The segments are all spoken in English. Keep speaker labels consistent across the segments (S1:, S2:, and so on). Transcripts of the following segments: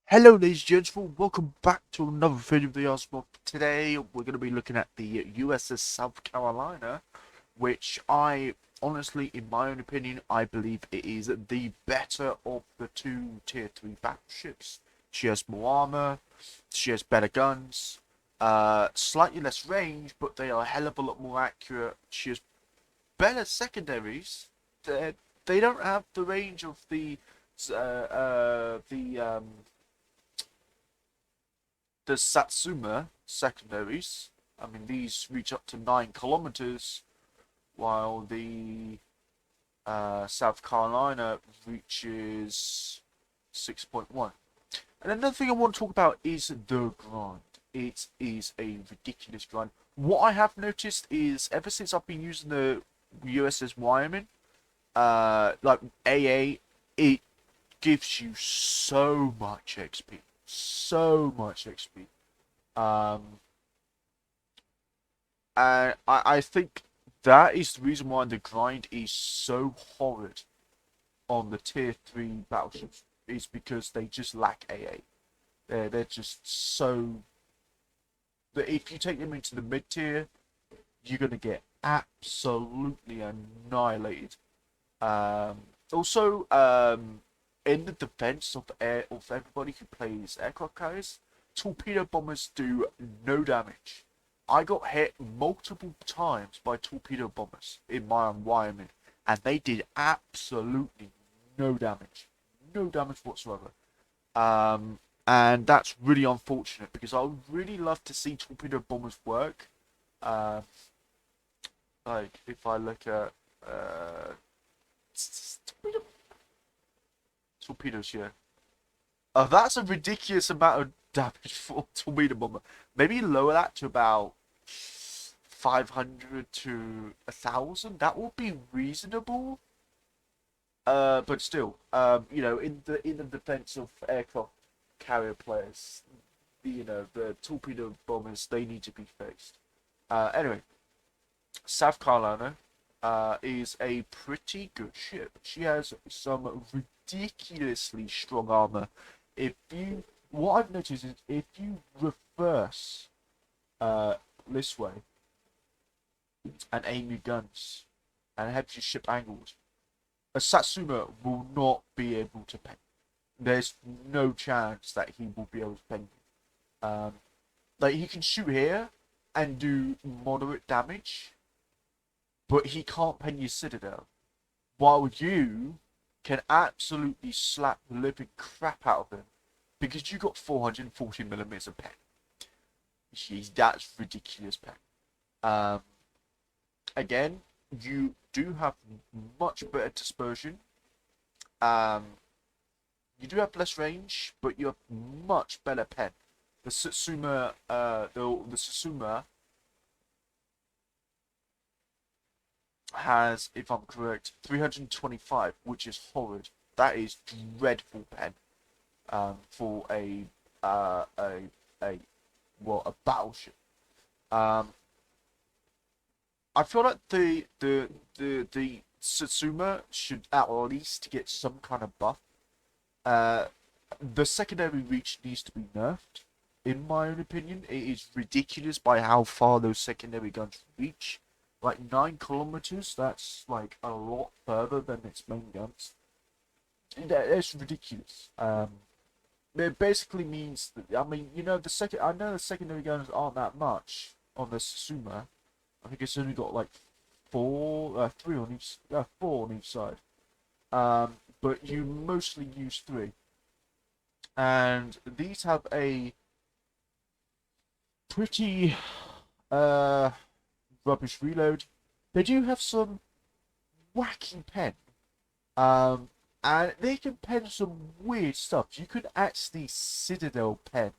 S1: Hello ladies and gentlemen, welcome back to another video of the Osmo. Today we're going to be looking at the USS South Carolina, which honestly, in my own opinion, I believe it is the better of the two Tier 3 battleships. She has more armor, she has better guns, slightly less range, but they are a hell of a lot more accurate. She has better secondaries. They don't have the range of the Satsuma secondaries. I mean, these reach up to 9 kilometers, while the South Carolina reaches 6.1. And another thing I want to talk about is the grind. It is a ridiculous grind. What I have noticed is ever since I've been using the USS Wyoming, like AA, it gives you so much XP. So much XP. Um, and I think that is the reason why the grind is so horrid on the tier 3 battleships, is because they just lack AA. They're just so that if you take them into the mid tier, you're gonna get absolutely annihilated. Also, in the defense of everybody who plays aircraft carriers, torpedo bombers do no damage. I got hit multiple times by torpedo bombers in my environment, and they did absolutely no damage. No damage whatsoever. And that's really unfortunate because I would really love to see torpedo bombers work. Uh, like if I look at torpedoes here. That's a ridiculous amount of damage for a torpedo bomber. Maybe lower that to about 500 to 1,000. That would be reasonable. But still, in the defense of aircraft carrier players, the torpedo bombers, they need to be faced. Anyway, South Carolina is a pretty good ship. She has some ridiculously strong armor. What I've noticed is if you reverse this way and aim your guns and have your ship angled, a Satsuma will not be able to pen. There's no chance that he will be able to pen you. Like he can shoot here and do moderate damage, but he can't pen your citadel. While you can absolutely slap the living crap out of him because you got 440 millimeters of pen. Jeez, that's ridiculous pen. Um, Again, you do have much better dispersion. Um, you do have less range, but you have much better pen. The Satsuma, the Satsuma has, if I'm correct, 325, which is horrid. That is dreadful pen. For a battleship. Um, I feel like the Satsuma should at least get some kind of buff. Uh, the secondary reach needs to be nerfed. In my own opinion, it is ridiculous by how far those secondary guns reach. Like 9 kilometers, that's like a lot further than its main guns. That's ridiculous. It basically means that, I mean, I know the secondary guns aren't that much on the Satsuma. I think it's only got like four on each side. But you mostly use three, and these have a pretty uh rubbish reload. They do have some wacky pen. Um, and they can pen some weird stuff. You could actually Citadel pen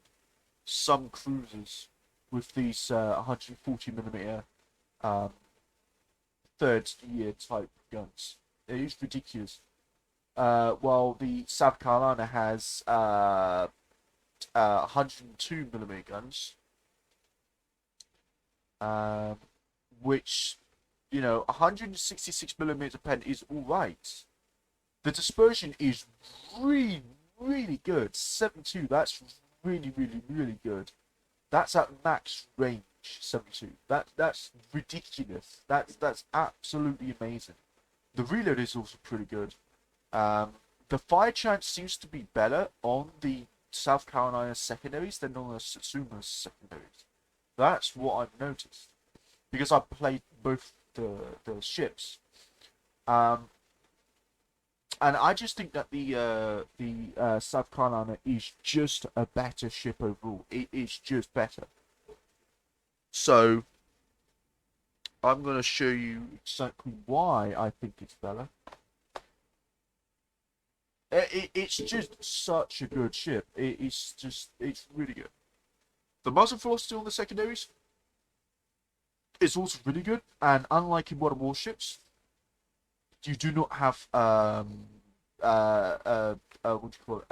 S1: some cruisers with these 140 millimeter um, third year type guns. It's ridiculous. While the South Carolina has 102 millimeter guns, um, which 166 millimeter pen is all right. The dispersion is really really good. 72. That's really, really, really good. That's at max range. 72. That's ridiculous. That's absolutely amazing. The reload is also pretty good. Um, the fire chance seems to be better on the South Carolina secondaries than on the Satsuma's secondaries. That's what I've noticed because I played both the ships. Um, and I just think that the South Carolina is just a better ship overall. It is just better. So I'm gonna show you exactly why I think it's better. It's just such a good ship. It's really good. The muzzle velocity on the secondaries is also really good, and unlike in modern warships, you do not have what do you call it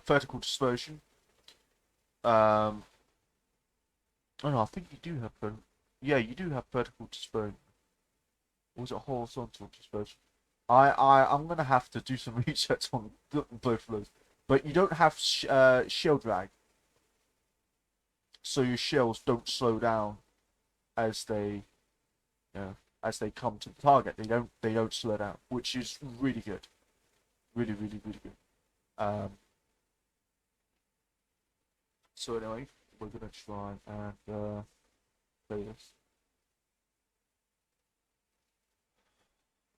S1: vertical dispersion. Oh no, I think you do have yeah, you do have vertical dispersion. Or was it horizontal dispersion? I'm gonna have to do some research on both of those. But you don't have shell drag, so your shells don't slow down as they, you know, as they come to the target. They don't slow down, which is really good, really really really good. Um, so anyway, we're gonna try and play this.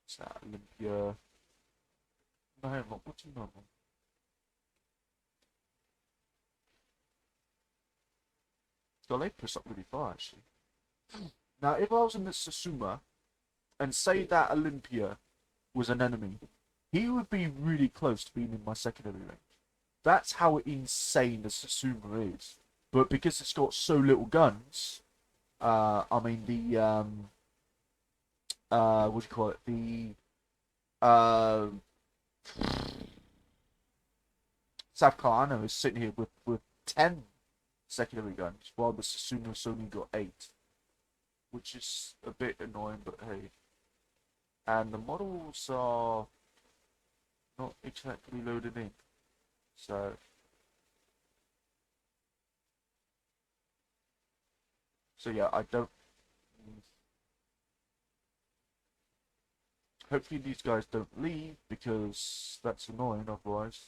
S1: What's that? Olympia. No, what's another one? So they push up really far actually. Now, if I was in the Susuma and say that Olympia was an enemy, he would be really close to being in my secondary range. That's how insane the Susuma is. But because it's got so little guns, I mean what do you call it? Uh, South Carolina is sitting here with 10 secondary guns, while the Susuma's only got 8, which is a bit annoying, but hey. And the models are not exactly loaded in, so yeah, I don't. Hopefully these guys don't leave because that's annoying otherwise.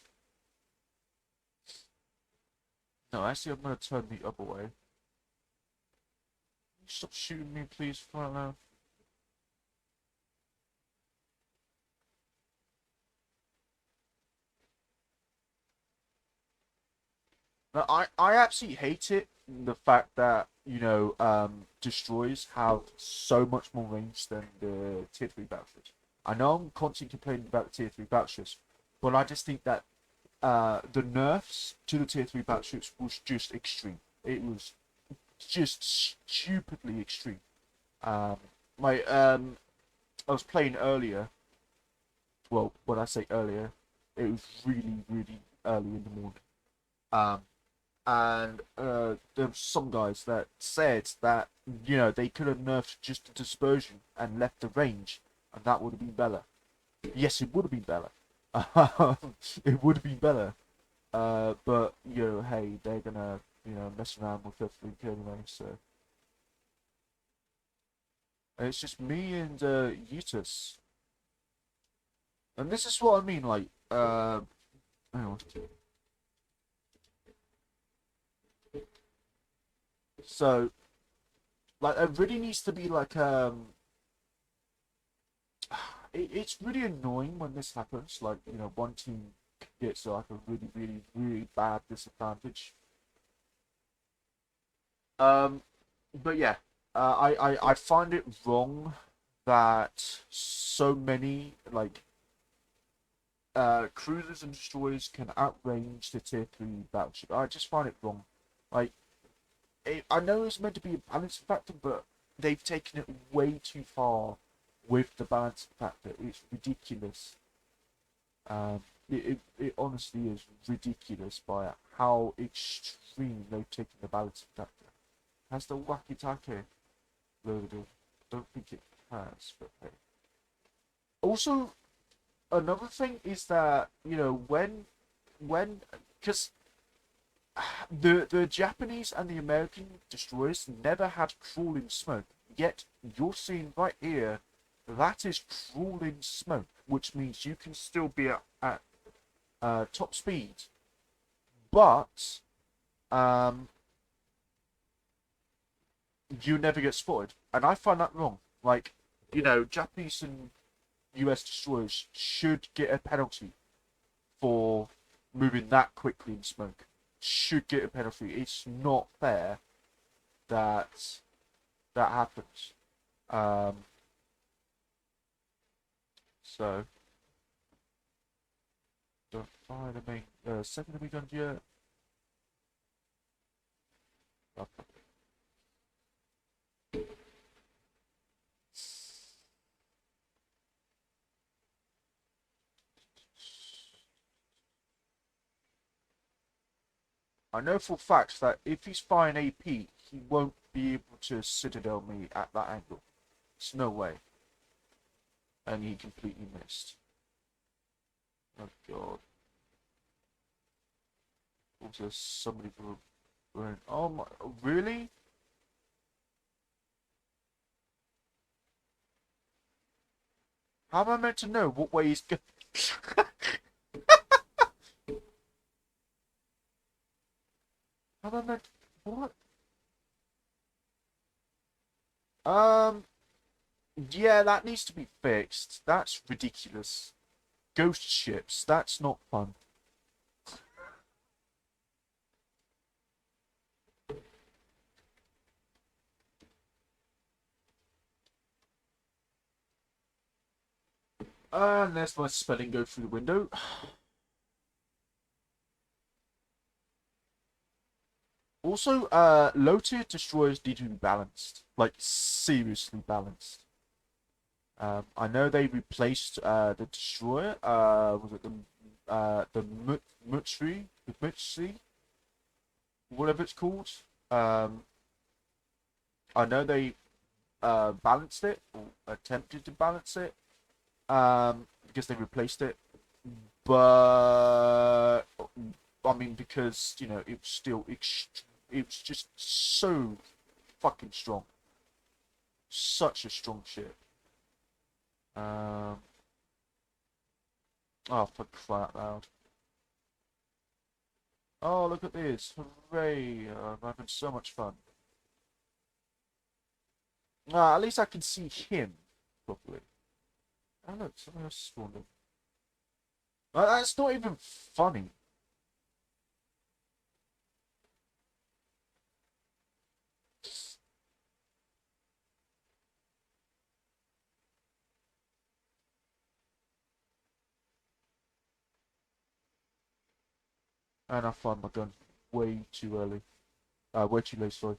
S1: No, actually I'm gonna turn the other way. Stop shooting me, please, right now. No, I absolutely hate it. The fact that destroyers have so much more range than the tier 3 battleships. I know I'm constantly complaining about the tier 3 battleships, but I just think that the nerfs to the tier 3 battleships was just extreme. It was just stupidly extreme. Um, my I was playing earlier. Well, when I say earlier, it was really, really early in the morning. Um, and there were some guys that said that they could have nerfed just the dispersion and left the range, and that would have been better. Yes, it would have been better. It would have been better. But hey, they're gonna mess around with everything anyway. So and it's just me and Eutus, and this is what I mean. Like, hang on. So like, it really needs to be like it's really annoying when this happens. Like, one team gets like a really, really, really bad disadvantage. Um, but yeah, I find it wrong that so many like cruisers and destroyers can outrange the tier 3 battleship. I just find it wrong. Like, I know it's meant to be a balancing factor, but they've taken it way too far with the balancing factor. It's ridiculous. It honestly is ridiculous by how extreme they've taken the balancing factor. Has the Wacky Take loaded in? Don't think it has, but hey. Also, another thing is that, you know, when because the Japanese and the American destroyers never had crawling smoke. Yet you're seeing right here that is crawling smoke, which means you can still be at top speed, but um, you never get spotted. And I find that wrong. Like, you know, Japanese and US destroyers should get a penalty for moving that quickly in smoke. Should get a penalty. It's not fair that that happens. Um, so don't fire the main secondary guns yet. I know for a fact that if he's firing AP, he won't be able to citadel me at that angle. It's no way. And he completely missed. Oh god. Also, somebody for. Oh my. Really? How am I meant to know what way he's going? How am I meant? What? Um. Yeah, that needs to be fixed. That's ridiculous. Ghost ships. That's not fun. Unless my spelling go through the window. Also, low-tier destroyers need to be balanced. Like, seriously balanced. I know they replaced the destroyer. Was it the Mutri? The Mutsi? Whatever it's called. Um, I know they balanced it, or attempted to balance it, because they replaced it. But I mean, because you know, it was still it was just so fucking strong, such a strong ship. Um, oh, for crying out loud! Oh, look at this! Hooray! I'm having so much fun. At least I can see him properly. Oh look, something else spawned in. That's not even funny. And I fired my gun way too early. Way too late, sorry.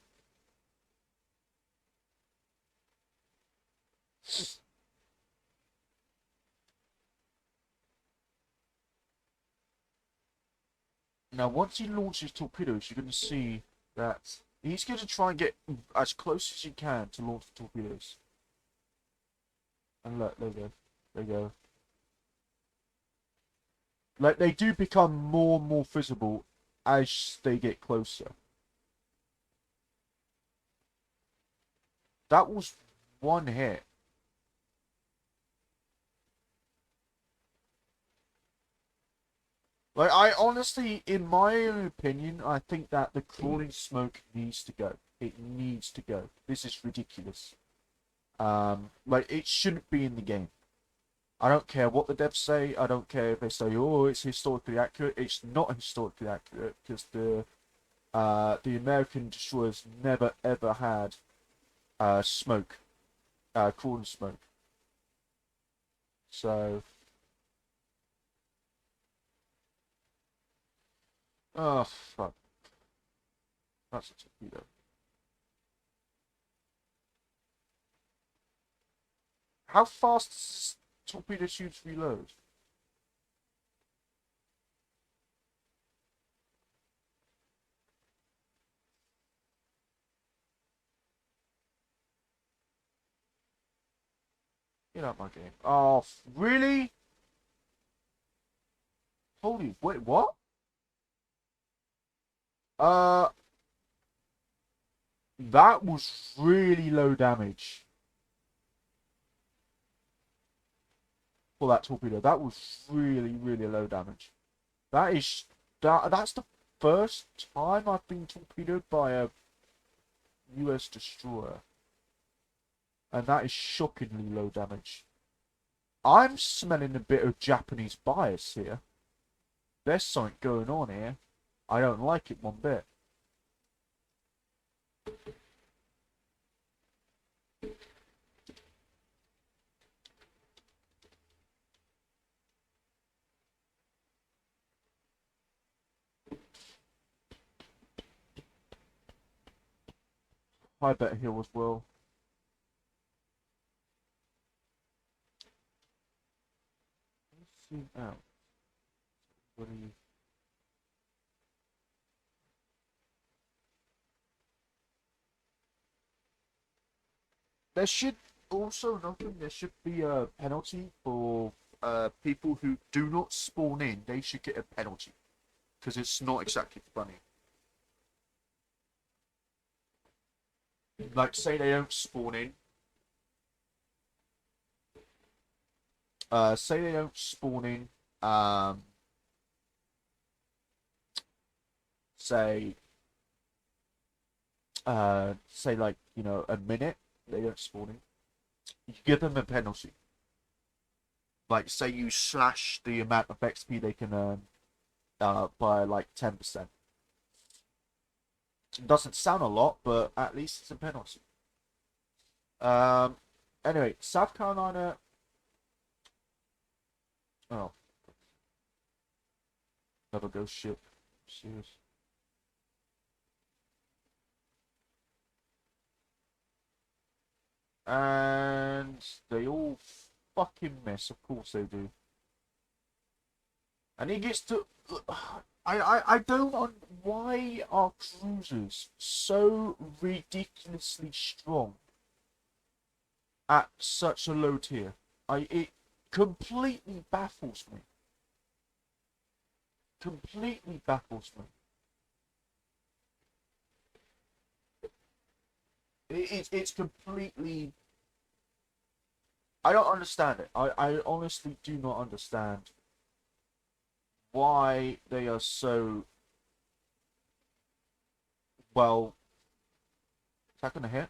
S1: Now, once he launches torpedoes, you're going to see that he's going to try and get as close as he can to launch the torpedoes. And look, there you go. There you go. Like, they do become more and more visible as they get closer. That was one hit. Like, I honestly, in my own opinion, I think that the crawling smoke needs to go. It needs to go. This is ridiculous. Like, it shouldn't be in the game. I don't care what the devs say. I don't care if they say, "Oh, it's historically accurate." It's not historically accurate because the American destroyers never ever had smoke, crawling smoke. So, oh fuck, that's a torpedo. How fast does this torpedo shoot reload? Get out my game. Oh, really? Holy, wait, what? Uh, that was really low damage for that torpedo. That was really, really low damage. That is that's the first time I've been torpedoed by a US destroyer, and that is shockingly low damage. I'm smelling a bit of Japanese bias here. There's something going on here. I don't like it one bit. I bet he was well. Let's see now. What are you? There should also nothing. There should be a penalty for people who do not spawn in. They should get a penalty because it's not exactly funny. Like, say they don't spawn in. Say they don't spawn in. Say, say like a minute. They don't spawn in. You give them a penalty. Like, say you slash the amount of XP they can earn by like 10%. It doesn't sound a lot, but at least it's a penalty. Um, anyway, South Carolina. Oh, another ghost ship. Serious. And they all fucking miss. Of course they do. And he gets to. I don't know why are cruisers so ridiculously strong at such a low tier. It completely baffles me. Completely baffles me. It's completely. I don't understand it. I honestly do not understand why they are so well. Is that gonna hit?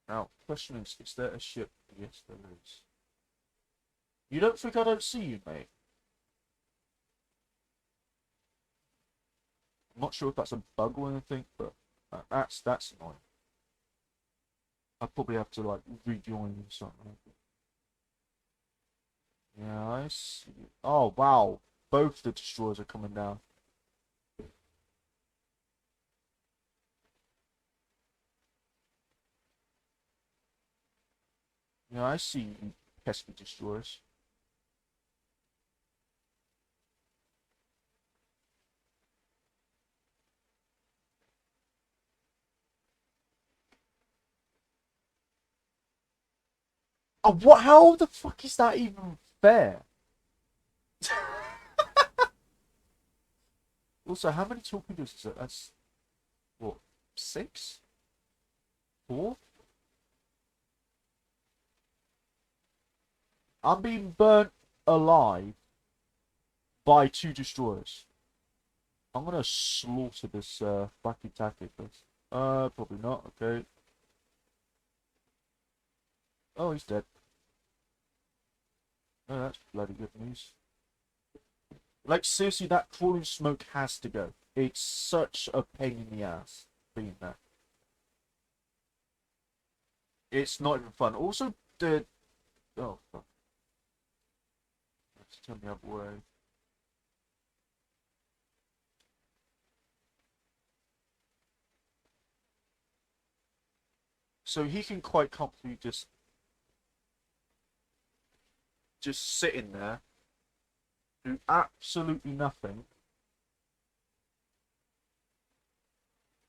S1: Now, question is there a ship? Yes, there is. You don't think I don't see you, mate? I'm not sure if that's a bug or anything, but that's annoying. I probably have to like rejoin or something. Yeah, I see. Oh wow, both the destroyers are coming down. Yeah, I see you pesky destroyers. Oh, what? How the fuck is that even fair? Also, how many torpedoes is it? That's what, 6? 4? I'm being burnt alive by 2 destroyers. I'm gonna slaughter this fucking tactic, please. Probably not. Okay. Oh, he's dead. Oh, that's bloody good news. Like, seriously, that crawling smoke has to go. It's such a pain in the ass being there. It's not even fun. Also, the... Oh, fuck. Let's turn the other way. So he can quite comfortably just sit in there, do absolutely nothing.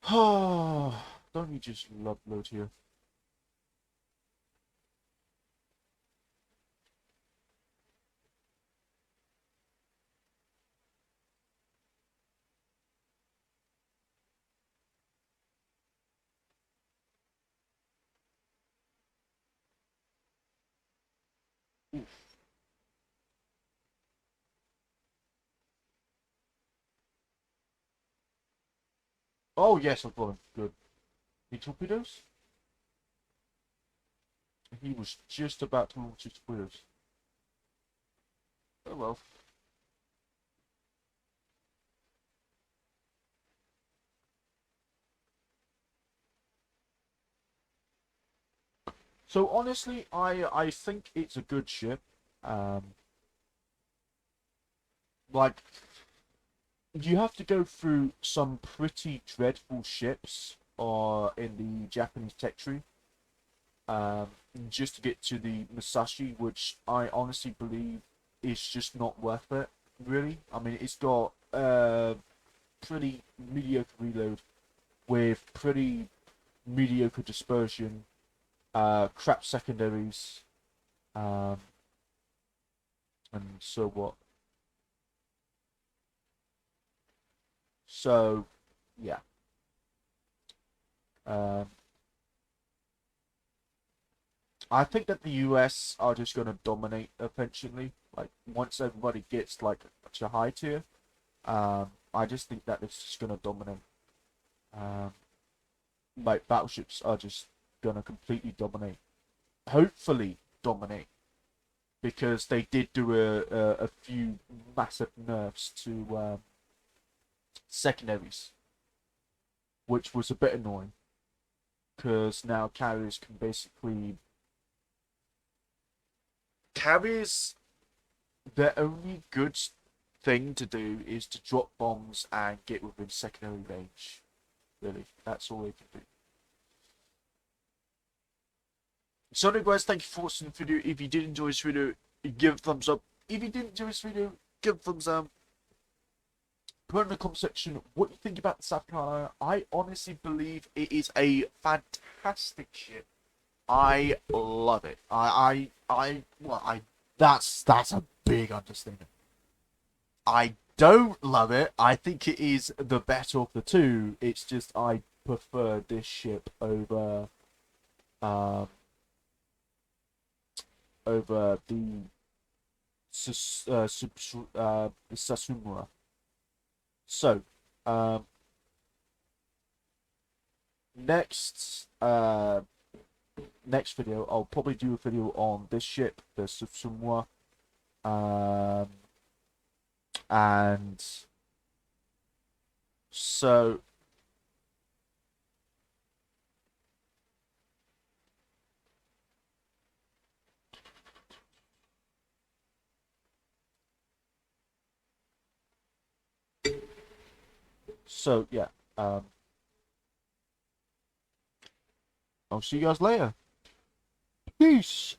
S1: Oh, don't you just love load here? Oof. Oh yes, I've got him. Good. He torpedoes? He was just about to launch his torpedoes. Oh well. So honestly, I think it's a good ship. Um, like you have to go through some pretty dreadful ships or in the Japanese tech tree, um, just to get to the Musashi, which I honestly believe is just not worth it. Really, I mean, it's got pretty mediocre reload with pretty mediocre dispersion, crap secondaries, um, and so what. So, yeah. Um, I think that the US are just going to dominate eventually. Like once everybody gets like to high tier, I just think that it's just going to dominate. Um, like battleships are just going to completely dominate. Hopefully dominate because they did do a few massive nerfs to secondaries, which was a bit annoying because now carriers their only good thing to do is to drop bombs and get within secondary range. Really, that's all they can do. So anyway, guys, thank you for watching the video. If you did enjoy this video, give it a thumbs up. If you didn't enjoy this video, give it a thumbs down. Put in the comment section what you think about the South Carolina. I honestly believe it is a fantastic ship. I love it. Well, that's a big understatement. I don't love it. I think it is the better of the two. It's just I prefer this ship um, over the Sasumura. So, um, next next video, I'll probably do a video on this ship, the Sasumura, um, and so yeah. Um, I'll see you guys later. Peace.